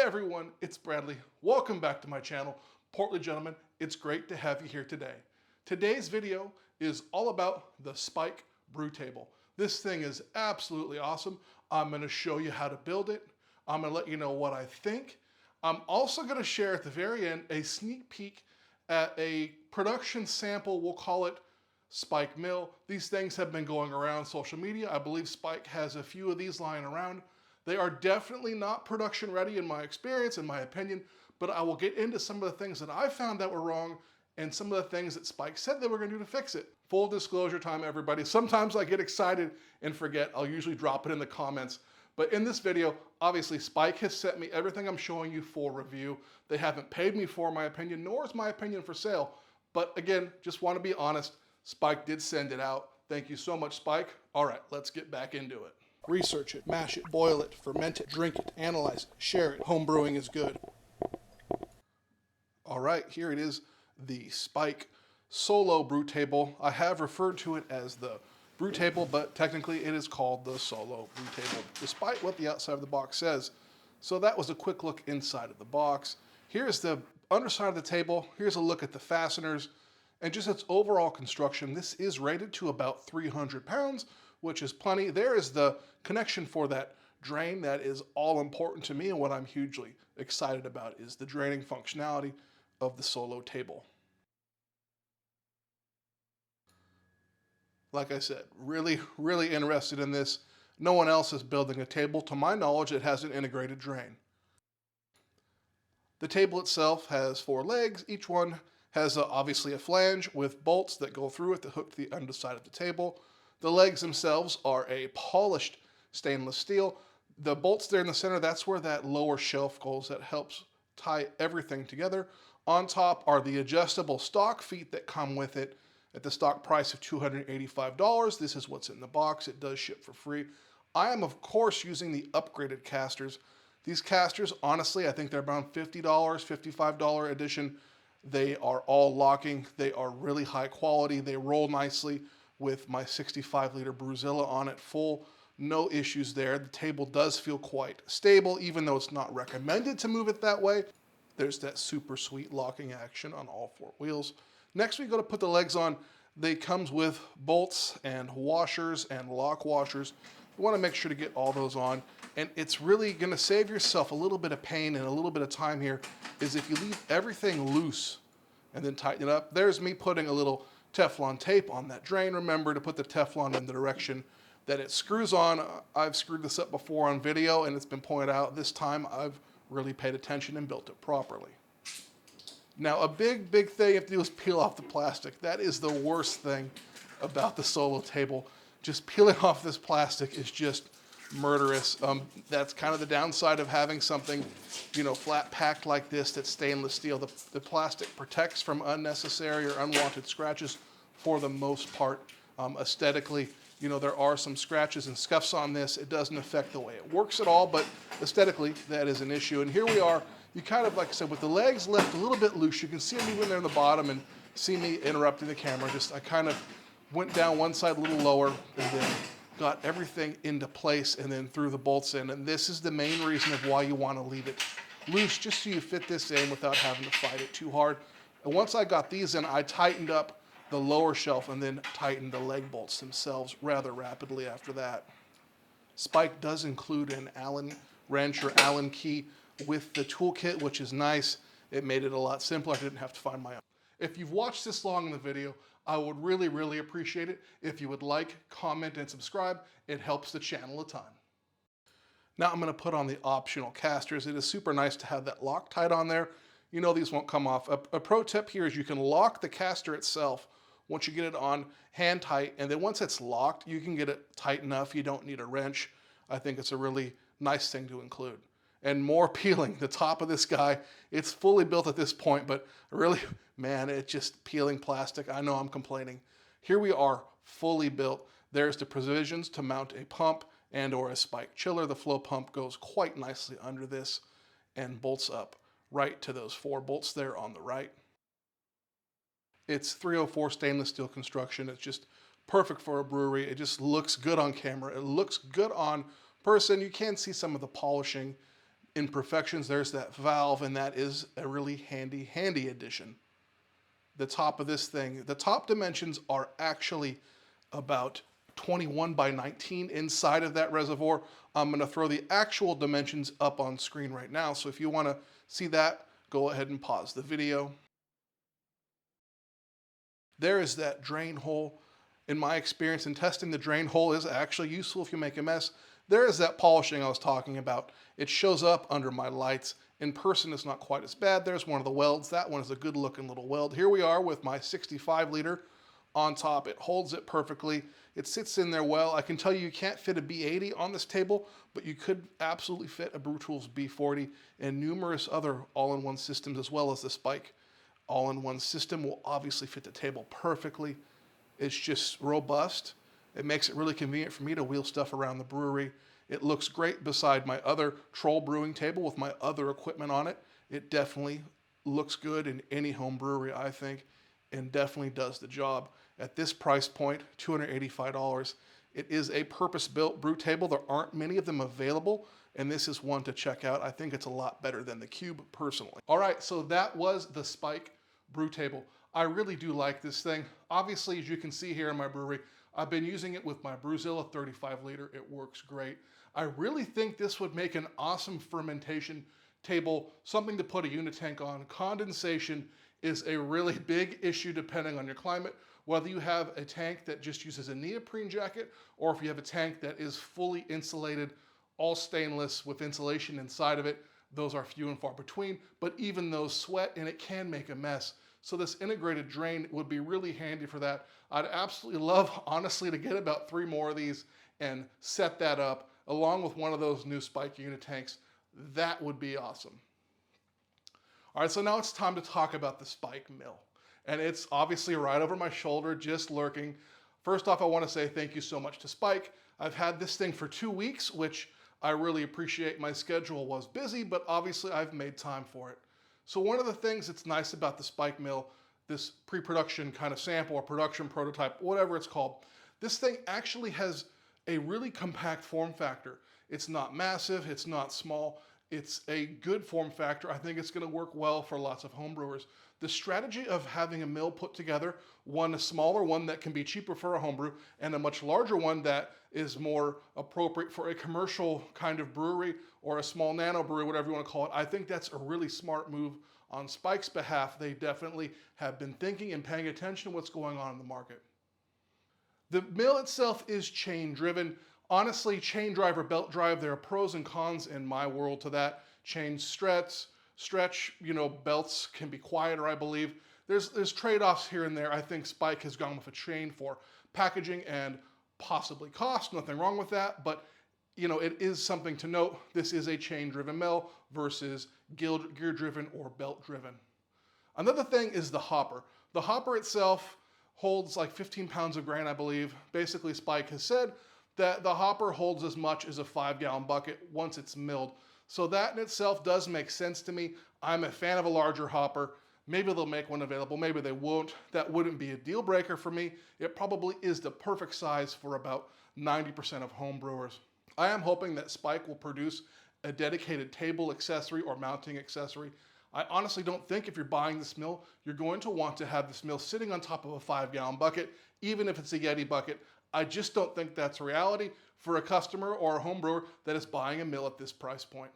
everyone, it's Bradley. Welcome back to my channel. Portly gentlemen, it's great to have you here today. Today's video is all about the Spike Brew Table. This thing is absolutely awesome. I'm going to show you how to build it. I'm going to let you know what I think. I'm also going to share at the very end a sneak peek at a production sample. We'll call it Spike Mill. These things have been going around social media. I believe Spike has a few of these lying around. They are definitely not production ready in my experience, in my opinion, but I will get into some of the things that I found that were wrong and some of the things that Spike said they were going to do to fix it. Full disclosure time, everybody. Sometimes I get excited and forget. I'll usually drop it in the comments. But in this video, obviously Spike has sent me everything I'm showing you for review. They haven't paid me for my opinion, nor is my opinion for sale. But again, just want to be honest, Spike did send it out. Thank you so much, Spike. All right, let's get back into it. Research it, mash it, boil it, ferment it, drink it, analyze it, share it. Home brewing is good. All right, here it is, the Spike Solo Brew Table. I have referred to it as the Brew Table, but technically it is called the Solo Brew Table, despite what the outside of the box says. So that was a quick look inside of the box. Here's the underside of the table. Here's a look at the fasteners and just its overall construction. This is rated to about 300 pounds, which is plenty. There is the connection for that drain that is all important to me, and what I'm hugely excited about is the draining functionality of the Solo table. Like I said, really interested in this. No one else is building a table, to my knowledge, that has an integrated drain. The table itself has 4 legs. Each one has obviously a flange with bolts that go through it to hook to the underside of the table. The legs themselves are a polished stainless steel. The bolts there in the center, that's where that lower shelf goes that helps tie everything together. On top are the adjustable stock feet that come with it at the stock price of $285. This is what's in the box. It does ship for free. I am, of course, using the upgraded casters. These casters, honestly, I think they're around $50, $55 edition. They are all locking. They are really high quality. They roll nicely with my 65-liter Brewzilla on it full. No issues there. The table does feel quite stable, even though it's not recommended to move it that way. There's that super sweet locking action on all 4 wheels. Next, we go to put the legs on. They comes with bolts and washers and lock washers. You want to make sure to get all those on. And it's really going to save yourself a little bit of pain and a little bit of time here, is if you leave everything loose and then tighten it up. There's me putting a little Teflon tape on that drain. Remember to put the Teflon in the direction that it screws on. I've screwed this up before on video and it's been pointed out. This time I've really paid attention and built it properly. Now a big thing you have to do is peel off the plastic. That is the worst thing about the Solo table. Just peeling off this plastic is just murderous. That's kind of the downside of having something, you know, flat packed like this that's stainless steel. The plastic protects from unnecessary or unwanted scratches for the most part. Aesthetically, you know, there are some scratches and scuffs on this. It doesn't affect the way it works at all, but aesthetically, that is an issue. And here we are, you kind of, like I said, with the legs left a little bit loose, you can see me when they're in the bottom and see me interrupting the camera. I kind of went down one side a little lower and then got everything into place and then threw the bolts in. And this is the main reason of why you want to leave it loose, just so you fit this in without having to fight it too hard. And once I got these in, I tightened up the lower shelf and then tightened the leg bolts themselves rather rapidly after that. Spike does include an Allen wrench or Allen key with the toolkit, which is nice. It made it a lot simpler. I didn't have to find my own. If you've watched this long in the video, I would really appreciate it if you would like, comment, and subscribe. It helps the channel a ton. Now I'm going to put on the optional casters. It is super nice to have that Loctite on there. You know these won't come off. A pro tip here is you can lock the caster itself once you get it on hand tight, and then once it's locked, you can get it tight enough. You don't need a wrench. I think it's a really nice thing to include. And more peeling, the top of this guy, it's fully built at this point, but really, man, it's just peeling plastic. I know I'm complaining. Here we are, fully built. There's the provisions to mount a pump and or a Spike chiller. The flow pump goes quite nicely under this and bolts up right to those 4 bolts there on the right. It's 304 stainless steel construction. It's just perfect for a brewery. It just looks good on camera. It looks good on person. You can see some of the polishing imperfections. There's that valve, and that is a really handy addition. The top of this thing, the top dimensions are actually about 21 by 19 inside of that reservoir. I'm going to throw the actual dimensions up on screen right now. So if you want to see that, go ahead and pause the video. There is that drain hole. In my experience in testing, the drain hole is actually useful if you make a mess. There is that polishing I was talking about. It shows up under my lights. In person, it's not quite as bad. There's one of the welds. That one is a good looking little weld. Here we are with my 65 liter on top. It holds it perfectly. It sits in there well. I can tell you can't fit a B80 on this table, but you could absolutely fit a Brew Tools B40 and numerous other all-in-one systems, as well as the Spike all-in-one system will obviously fit the table perfectly. It's just robust. It makes it really convenient for me to wheel stuff around the brewery. It looks great beside my other Troll brewing table with my other equipment on it. It definitely looks good in any home brewery, I think, and definitely does the job. At this price point, $285, it is a purpose-built brew table. There aren't many of them available, and this is one to check out. I think it's a lot better than the Cube, personally. All right, so that was the Spike brew table. I really do like this thing. Obviously, as you can see here in my brewery, I've been using it with my Brewzilla 35 liter. It works great. I really think this would make an awesome fermentation table, something to put a unitank on. Condensation is a really big issue depending on your climate, whether you have a tank that just uses a neoprene jacket or if you have a tank that is fully insulated, all stainless with insulation inside of it. Those are few and far between, but even those sweat and it can make a mess. So this integrated drain would be really handy for that. I'd absolutely love, honestly, to get about 3 more of these and set that up along with one of those new Spike unitanks. That would be awesome. All right, so now it's time to talk about the Spike mill. And it's obviously right over my shoulder, just lurking. First off, I want to say thank you so much to Spike. I've had this thing for 2 weeks, which I really appreciate. My schedule was busy, but obviously I've made time for it. So one of the things that's nice about the Spike mill, this pre-production kind of sample or production prototype, whatever it's called, this thing actually has a really compact form factor. It's not massive, it's not small, it's a good form factor. I think it's going to work well for lots of homebrewers. The strategy of having a mill put together, one a smaller one that can be cheaper for a homebrew, and a much larger one that is more appropriate for a commercial kind of brewery or a small nano brewery, whatever you want to call it. I think that's a really smart move on Spike's behalf. They definitely have been thinking and paying attention to what's going on in the market. The mill itself is chain driven. Honestly, chain drive or belt drive, there are pros and cons in my world to that. Chain stretch, belts can be quieter, I believe. There's trade-offs here and there. I think Spike has gone with a chain for packaging and possibly cost. Nothing wrong with that, but it is something to note. This is a chain-driven mill versus gear-driven or belt-driven. Another thing is the hopper. The hopper itself holds like 15 pounds of grain, I believe. Basically, Spike has said that the hopper holds as much as a 5-gallon bucket once it's milled. So that in itself does make sense to me. I'm a fan of a larger hopper. Maybe they'll make one available, maybe they won't. That wouldn't be a deal breaker for me. It probably is the perfect size for about 90% of home brewers. I am hoping that Spike will produce a dedicated table accessory or mounting accessory. I honestly don't think if you're buying this mill, you're going to want to have this mill sitting on top of a 5-gallon bucket, even if it's a Yeti bucket. I just don't think that's reality for a customer or a home brewer that is buying a mill at this price point.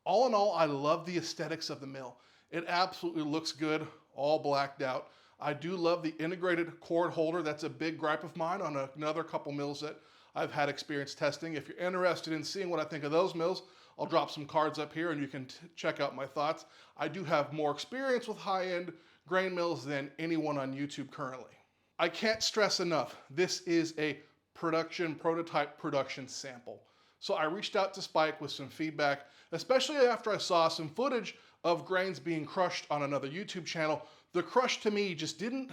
All in all, I love the aesthetics of the mill. It absolutely looks good, all blacked out. I do love the integrated cord holder. That's a big gripe of mine on another couple mills that I've had experience testing. If you're interested in seeing what I think of those mills, I'll drop some cards up here and you can check out my thoughts. I do have more experience with high-end grain mills than anyone on YouTube currently. I can't stress enough, this is a prototype production sample. So I reached out to Spike with some feedback, especially after I saw some footage of grains being crushed on another YouTube channel. The crush to me just didn't,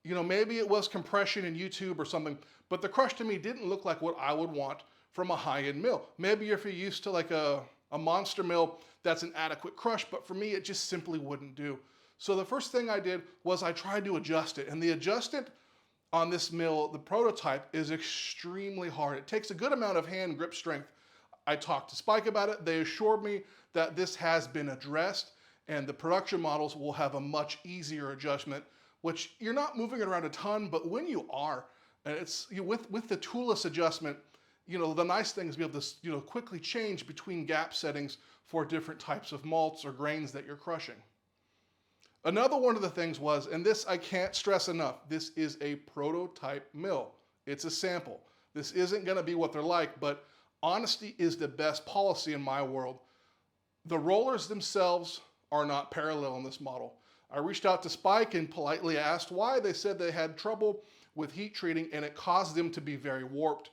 maybe it was compression in YouTube or something, but the crush to me didn't look like what I would want from a high-end mill. Maybe if you're used to like a monster mill, that's an adequate crush, but for me, it just simply wouldn't do. So the first thing I did was I tried to adjust it, and the adjustment on this mill, the prototype, is extremely hard. It takes a good amount of hand grip strength. I talked to Spike about it. They assured me that this has been addressed, and the production models will have a much easier adjustment, which you're not moving it around a ton, but when you are, and it's with the toolless adjustment, the nice thing is to be able to quickly change between gap settings for different types of malts or grains that you're crushing. Another one of the things was, and this I can't stress enough, this is a prototype mill. It's a sample. This isn't going to be what they're like, but honesty is the best policy in my world. The rollers themselves are not parallel in this model. I reached out to Spike and politely asked why. They said they had trouble with heat treating and it caused them to be very warped.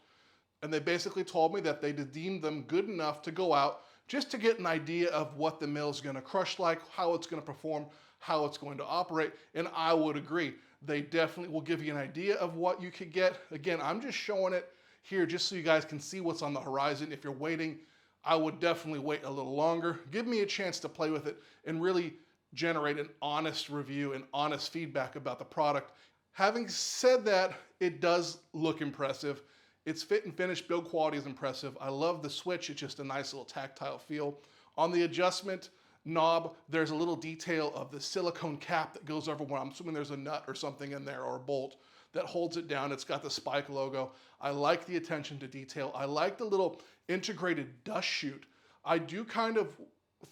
And they basically told me that they deemed them good enough to go out just to get an idea of what the mill is going to crush like, how it's going to perform, how it's going to operate. And I would agree. They definitely will give you an idea of what you could get. Again, I'm just showing it here just so you guys can see what's on the horizon. If you're waiting, I would definitely wait a little longer. Give me a chance to play with it and really generate an honest review and honest feedback about the product. Having said that, it does look impressive. Its fit and finish build quality is impressive. I love the switch. It's just a nice little tactile feel. On the adjustment knob, there's a little detail of the silicone cap that goes over where I'm assuming there's a nut or something in there or a bolt that holds it down. It's got the Spike logo. I like the attention to detail. I like the little integrated dust chute. I do kind of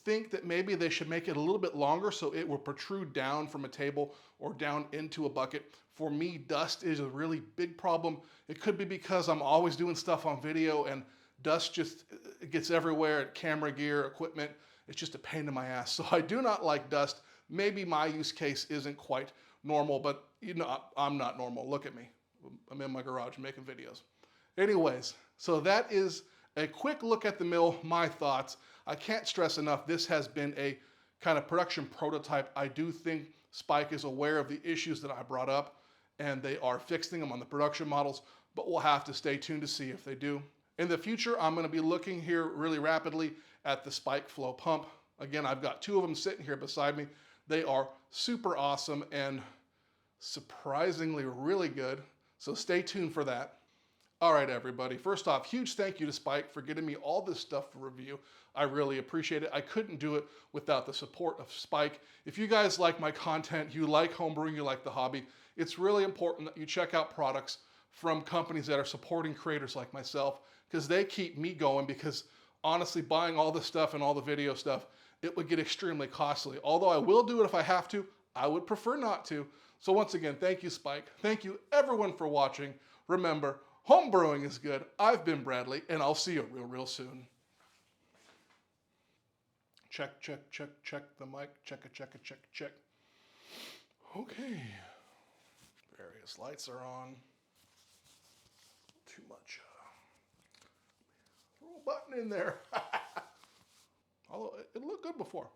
think that maybe they should make it a little bit longer so it will protrude down from a table or down into a bucket. For me, dust is a really big problem. It could be because I'm always doing stuff on video and dust just gets everywhere at camera gear, equipment. It's just a pain in my ass. So I do not like dust. Maybe my use case isn't quite normal, but I'm not normal. Look at me. I'm in my garage making videos. Anyways, so that is a quick look at the mill, my thoughts. I can't stress enough, this has been a kind of production prototype. I do think Spike is aware of the issues that I brought up, and they are fixing them on the production models, but we'll have to stay tuned to see if they do. In the future, I'm going to be looking here really rapidly at the Spike Flow pump. Again, I've got two of them sitting here beside me. They are super awesome and surprisingly really good, so stay tuned for that. All right, everybody. First off, huge thank you to Spike for getting me all this stuff for review. I really appreciate it. I couldn't do it without the support of Spike. If you guys like my content, you like homebrewing, you like the hobby, it's really important that you check out products from companies that are supporting creators like myself, because they keep me going, because honestly, buying all this stuff and all the video stuff, it would get extremely costly. Although I will do it if I have to, I would prefer not to. So once again, thank you, Spike. Thank you, everyone, for watching. Remember, homebrewing is good. I've been Bradley, and I'll see you real soon. Check, check, check, check the mic. Check it, check it, check, check. Okay. Various lights are on. Too much. Throw a button in there. Although it looked good before.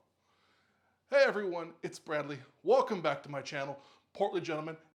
Hey everyone, it's Bradley. Welcome back to my channel, Portly Gentleman,